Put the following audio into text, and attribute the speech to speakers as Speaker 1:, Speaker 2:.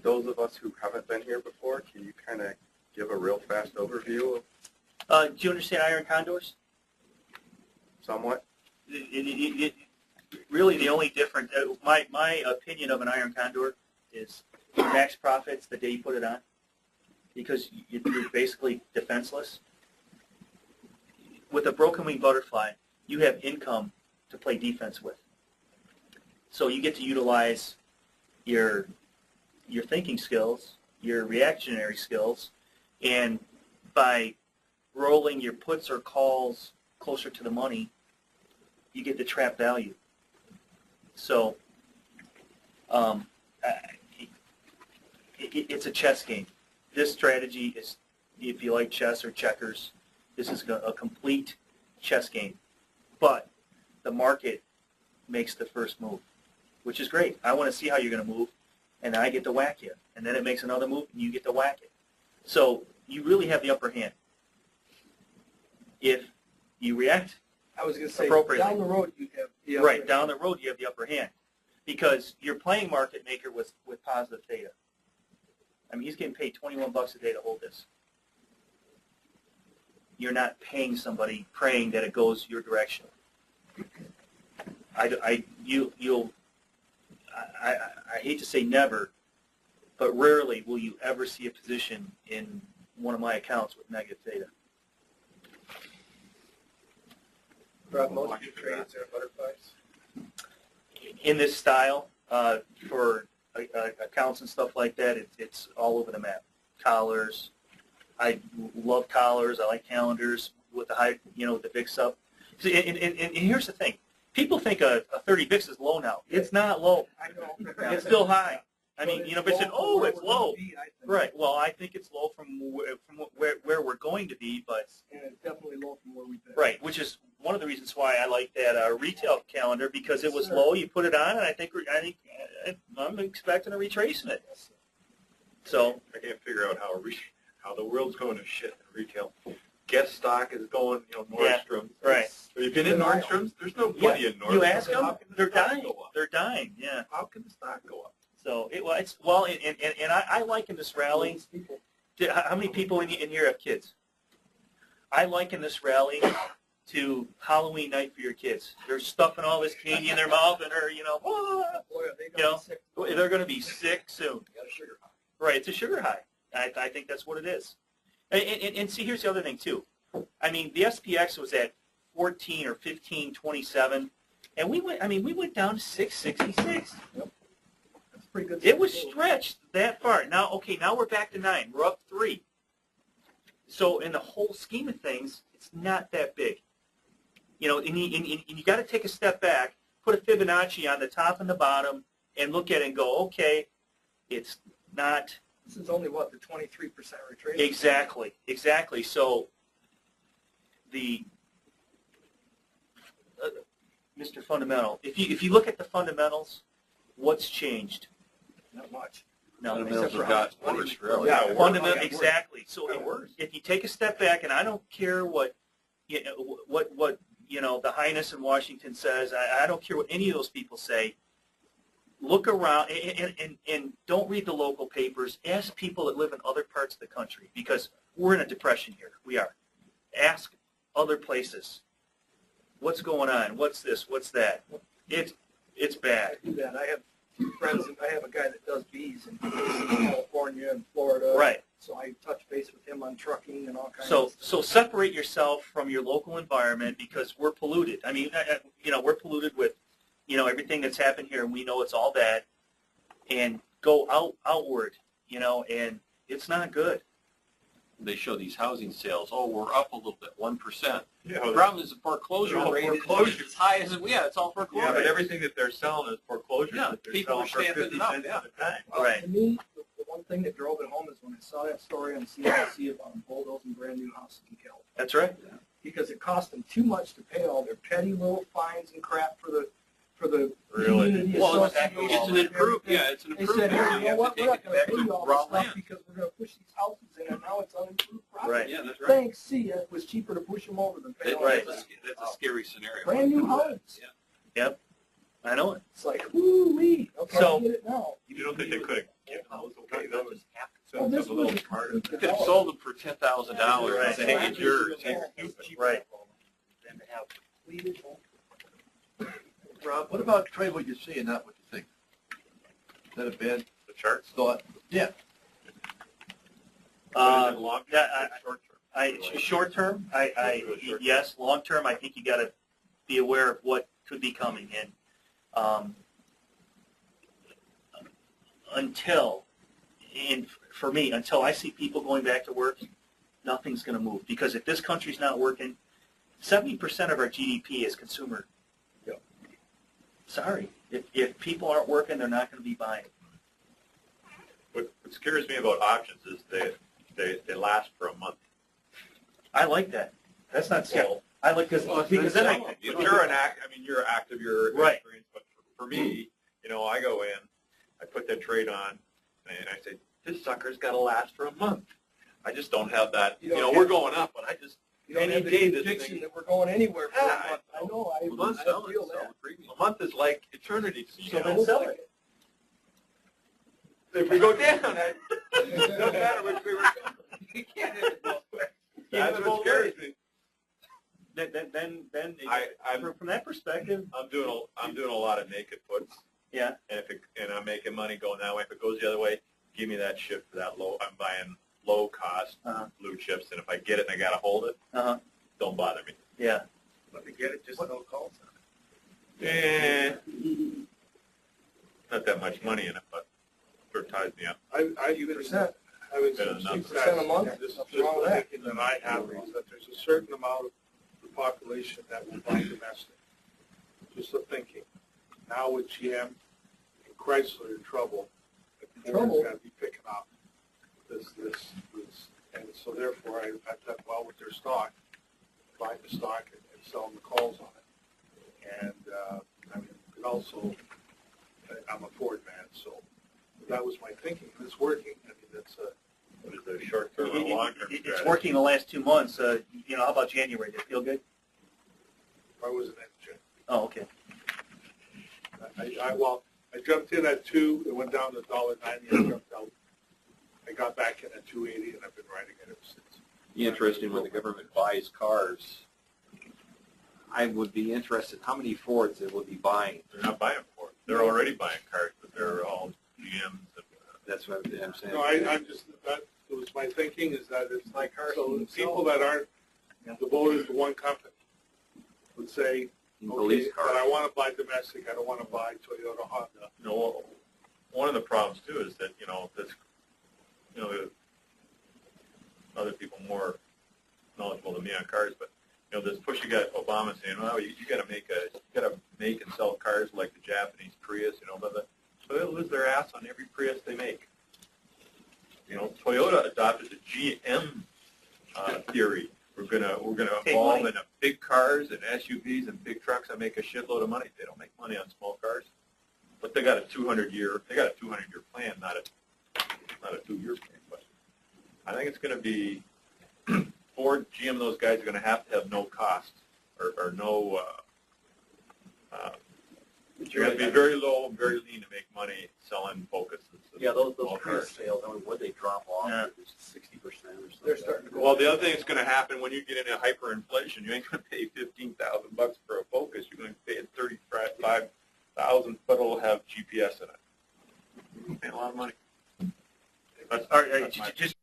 Speaker 1: those of us who haven't been here before, can you kind of give a real fast overview of
Speaker 2: Do you understand iron condors?
Speaker 1: somewhat?
Speaker 2: Really, the only difference, my opinion of an iron condor is max profits the day you put it on, because you're basically defenseless. With a broken wing butterfly, you have income to play defense with. So you get to utilize your thinking skills, your reactionary skills, and by rolling your puts or calls closer to the money, you get the trap value. So it's a chess game. This strategy is, if you like chess or checkers, this is a complete chess game. But the market makes the first move, which is great. I want to see how you're going to move, and I get to whack you. And then it makes another move, and you get to whack it. So you really have the upper hand if you react
Speaker 3: I was going to say,
Speaker 2: appropriately.
Speaker 3: down the road you have the upper
Speaker 2: Right, down the road you have the upper hand, because you're playing market maker with positive theta. I mean, he's getting paid $21 a day to hold this. You're not paying somebody praying that it goes your direction. I hate to say never, but rarely will you ever see a position in one of my accounts with negative theta.
Speaker 3: Rob, most of your trades are butterflies.
Speaker 2: In this style, for accounts and stuff like that, it's all over the map. Collars, I love collars. I like calendars with the high, with the VIX up. See, and here's the thing: people think a 30 VIX is low now. It's not low.
Speaker 3: I know.
Speaker 2: It's still high. I mean,
Speaker 3: But
Speaker 2: they said, "Oh, it's low."
Speaker 3: Be, I think.
Speaker 2: Right. Well, I think it's low from where we're going to be, but
Speaker 3: And it's definitely low from where we've been.
Speaker 2: right, which is one of the reasons why I like that retail calendar, because it was low. You put it on, and I think I'm expecting a retracement. So
Speaker 1: I can't figure out how the world's going to shit in retail. Guest stock is going, Nordstrom.
Speaker 2: Yeah, right.
Speaker 1: Have you been in Nordstrom's? There's no money in Nordstrom.
Speaker 2: You ask them,
Speaker 1: How can the
Speaker 2: they're
Speaker 1: stock
Speaker 2: dying.
Speaker 1: go up?
Speaker 2: They're dying. Yeah.
Speaker 1: How can the stock go up?
Speaker 2: So I liken this rally. How many people in here have kids? I liken this rally to Halloween night for your kids. They're stuffing all this candy in their mouth, and they're
Speaker 3: Boy, are they gonna be sick.
Speaker 2: they're going to be sick soon.
Speaker 3: Got a sugar high.
Speaker 2: Right, it's a sugar high. I think that's what it is. And see, here's the other thing too. I mean, the SPX was at 14 or 15.27, and we went down to 666.
Speaker 3: Yep. That's pretty good.
Speaker 2: It was stretched that far. Now we're back to 9. We're up 3. So in the whole scheme of things, it's not that big. And you got to take a step back, put a Fibonacci on the top and the bottom, and look at it and go, okay, it's not.
Speaker 3: This is only, the 23% retracement?
Speaker 2: Exactly. So Mr. Fundamental, if you look at the fundamentals, what's changed?
Speaker 3: Not much.
Speaker 2: No,
Speaker 1: Fundamentals have got worse, really.
Speaker 3: Yeah,
Speaker 2: fundamental, exactly. So
Speaker 3: worse.
Speaker 2: if you take a step back, and I don't care what the Highness in Washington says, I don't care what any of those people say. Look around and don't read the local papers. Ask people that live in other parts of the country, because we're in a depression here. We are. Ask other places. What's going on? What's this? What's that? It's bad.
Speaker 3: I do that. I have friends, and I have a guy that does bees in California and Florida.
Speaker 2: Right.
Speaker 3: So I touch base with him on trucking and all kinds
Speaker 2: So
Speaker 3: of stuff.
Speaker 2: so separate yourself from your local environment, because we're polluted. I mean, we're polluted with everything that's happened here, and we know it's all bad. And go outward, and it's not good.
Speaker 4: They show these housing sales. Oh, we're up a little bit, 1%.
Speaker 1: Yeah,
Speaker 4: The problem is the foreclosure rate is as high as it's all foreclosure.
Speaker 1: yeah, but everything that they're selling is foreclosures.
Speaker 4: Yeah,
Speaker 1: that they're
Speaker 4: people
Speaker 1: selling
Speaker 4: are
Speaker 1: for
Speaker 4: stamping
Speaker 1: 50
Speaker 4: it up,
Speaker 1: cents
Speaker 4: yeah.
Speaker 1: at a time.
Speaker 2: Right.
Speaker 3: To me, the one thing that drove it home is when I saw that story on CNBC about them bulldozing brand new houses in California.
Speaker 2: That's right.
Speaker 3: Because it cost them too much to pay all their petty little fines and crap for the
Speaker 1: Really?
Speaker 3: community
Speaker 4: Well,
Speaker 3: association.
Speaker 4: it's an improvement. Yeah, it's an
Speaker 3: They said,
Speaker 4: improvement.
Speaker 3: hey, you know what, we're not going to pay you all this
Speaker 4: raw
Speaker 3: stuff
Speaker 4: land.
Speaker 3: because we're going to push these houses in, and now it's unimproved property.
Speaker 2: Right.
Speaker 4: Yeah, that's right.
Speaker 3: Thanks, see ya. It was cheaper to push them over than pay all
Speaker 2: Right.
Speaker 3: that.
Speaker 4: That's a scary scenario.
Speaker 3: Brand new homes.
Speaker 4: Yeah.
Speaker 2: I know it.
Speaker 3: It's like, whoo-wee. Okay,
Speaker 2: So-
Speaker 3: I get it now.
Speaker 1: You don't think they could have Okay, that was
Speaker 3: Well, this
Speaker 1: a little
Speaker 3: was-
Speaker 1: smarter.
Speaker 4: You could have sold them for $10,000 and say, hey, it's yours.
Speaker 2: Right.
Speaker 5: Than to have completed home.
Speaker 6: Rob, what about, try what you're seeing, not what you think? Is that a bad
Speaker 1: The charts?
Speaker 6: thought? Yeah.
Speaker 1: But is it long
Speaker 2: yeah,
Speaker 1: term or short term?
Speaker 2: Short term, yes. Long term, I think you got to be aware of what could be coming. And for me, until I see people going back to work, nothing's going to move. Because if this country's not working, 70% of our GDP is consumer.
Speaker 6: Yep.
Speaker 2: Sorry, if people aren't working, they're not going to be buying.
Speaker 1: What scares me about options is they last for a month.
Speaker 2: I like that. That's not scary.
Speaker 1: Well,
Speaker 2: I like because then I
Speaker 1: you're you're active, you're
Speaker 2: Right.
Speaker 1: experienced, but for me, I go in, I put that trade on, and I say, this sucker's got to last for a month. I just don't have that. We're going up, but I just
Speaker 3: You don't
Speaker 1: any
Speaker 3: have the
Speaker 1: day this
Speaker 3: conviction
Speaker 1: thing.
Speaker 3: that we're going anywhere for
Speaker 1: Yeah,
Speaker 3: a month. I know, I
Speaker 4: Well, then sell it,
Speaker 3: feel
Speaker 4: sell
Speaker 3: that.
Speaker 4: the premium.
Speaker 1: A month is like eternity to me.
Speaker 2: So then sell it.
Speaker 1: If we go down, it doesn't matter which way we're going. You can't hit it both ways. That's what scares me.
Speaker 2: Then
Speaker 1: I'm
Speaker 2: from that perspective,
Speaker 1: doing a lot of naked puts,
Speaker 2: yeah.
Speaker 1: and I'm making money going that way. If it goes the other way, give me that shift for that low. I'm buying low cost blue chips, and if I get it and I gotta hold it, don't bother me.
Speaker 2: Yeah.
Speaker 3: Let me get it, just no calls.
Speaker 1: Not that much money in it, but it ties me up.
Speaker 7: I
Speaker 3: Percent.
Speaker 7: I would
Speaker 1: Better than nothing.
Speaker 3: 6% a month?
Speaker 7: This is
Speaker 3: What's
Speaker 7: just
Speaker 3: wrong with
Speaker 7: the
Speaker 3: that?
Speaker 7: thinking that I have is that there's a certain amount of the population that will buy domestic. Just the thinking. Now with GM and Chrysler in trouble, Ford's got to be picking up this, and so therefore I've done well with their stock, buying the stock and selling the calls on it. And and also, I'm a Ford man, so that was my thinking. And it's working. I mean, that's
Speaker 1: What is it, a short term or a long term
Speaker 2: It's
Speaker 1: strategy?
Speaker 2: working the last 2 months. How about January? Did it feel good?
Speaker 7: I wasn't in
Speaker 2: Oh, okay.
Speaker 7: I jumped in at 2, it went down to $1.90, I jumped out. I got back in at 280, and I've been riding it ever since.
Speaker 4: Interesting when the government buys cars. I would be interested how many Fords they will be buying.
Speaker 1: They're not buying Ford. They're already buying cars, but they're all GMs. And,
Speaker 4: That's what I'm saying.
Speaker 7: No, I'm just, that was my thinking, is that it's like, so people that aren't devoted to one company would say, okay,
Speaker 4: Police
Speaker 7: but
Speaker 4: cars.
Speaker 7: I want to buy domestic, I don't want to buy Toyota, Honda.
Speaker 1: one of the problems too is that other people more knowledgeable than me on cars, but this push you got Obama saying, well, you got to make and sell cars like the Japanese Prius, so they'll lose their ass on every Prius they make. Toyota adopted the GM theory. We're gonna
Speaker 2: Take
Speaker 1: evolve
Speaker 2: money.
Speaker 1: into big cars and SUVs and big trucks that make a shitload of money. They don't make money on small cars, but they got a 200-year plan, not a 2-year plan. But I think it's going to be Ford, GM, those guys are going to have no cost or no. You're going to be very low and very lean to make money selling Focuses. and
Speaker 5: Yeah, those
Speaker 1: small
Speaker 5: Prius
Speaker 1: cars.
Speaker 5: sales, would they drop off?
Speaker 2: Yeah.
Speaker 5: 60% or something?
Speaker 3: They're starting to go.
Speaker 1: Well, the other thing that's going to happen when you get into hyperinflation, you ain't going to pay $15,000 for a Focus. You're going to pay $35,000, but it'll have GPS in it. You're paying a lot of money.
Speaker 2: All right,
Speaker 1: That's my-
Speaker 2: just